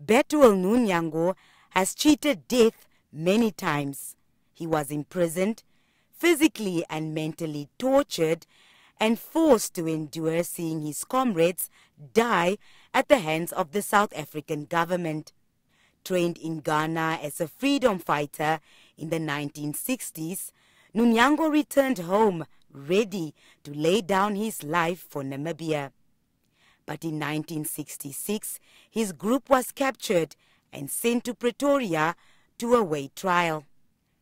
Betuel Nuunyango has cheated death many times. He was imprisoned, physically and mentally tortured, and forced to endure seeing his comrades die at the hands of the South African government. Trained in Ghana as a freedom fighter in the 1960s, Nuunyango returned home ready to lay down his life for Namibia. But in 1966, his group was captured and sent to Pretoria to await trial.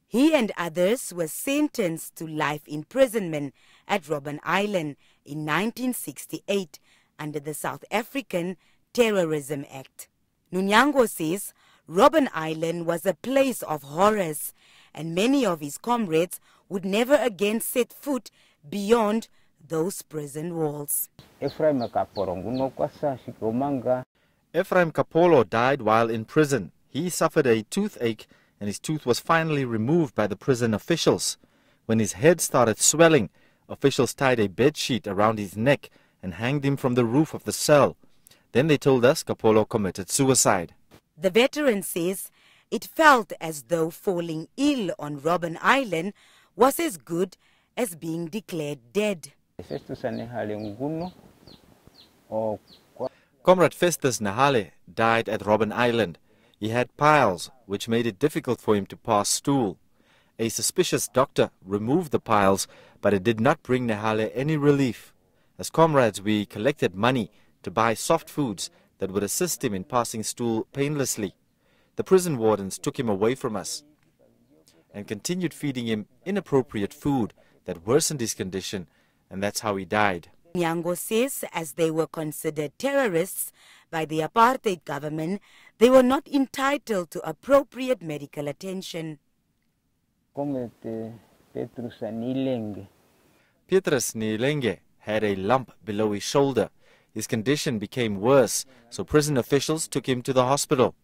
He and others were sentenced to life imprisonment at Robben Island in 1968 under the South African Terrorism Act. Nuunyango says Robben Island was a place of horrors, and many of his comrades would never again set foot beyond those prison walls. Ephraim Kapolo died while in prison. He suffered a toothache and his tooth was finally removed by the prison officials. When his head started swelling, officials tied a bedsheet around his neck and hanged him from the roof of the cell. Then they told us Kapolo committed suicide. The veteran says it felt as though falling ill on Robben Island was as good as being declared dead. Comrade Festus Nahale died at Robben Island. He had piles, which made it difficult for him to pass stool. A suspicious doctor removed the piles, but it did not bring Nahale any relief. As comrades, we collected money to buy soft foods that would assist him in passing stool painlessly. The prison wardens took him away from us and continued feeding him inappropriate food that worsened his condition, and that's how he died. Nuunyango says as they were considered terrorists by the apartheid government, they were not entitled to appropriate medical attention. Petrus Nilenge had a lump below his shoulder. His condition became worse, so prison officials took him to the hospital.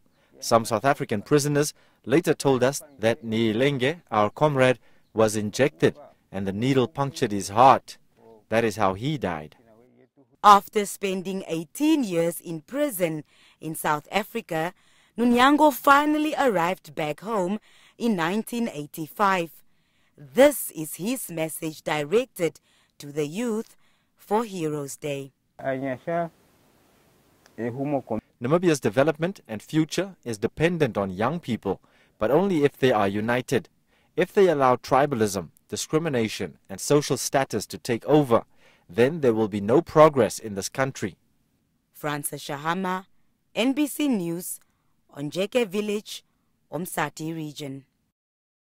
Some South African prisoners later told us that Nilenge, our comrade, was injected and the needle punctured his heart. That is how he died. After spending 18 years in prison in South Africa, Nuunyango finally arrived back home in 1985. This is his message directed to the youth for Heroes Day. Namibia's development and future is dependent on young people, but only if they are united. If they allow tribalism, discrimination and social status to take over, then there will be no progress in this country. Francis Shahama, NBC News, on JK Village, Umsati region.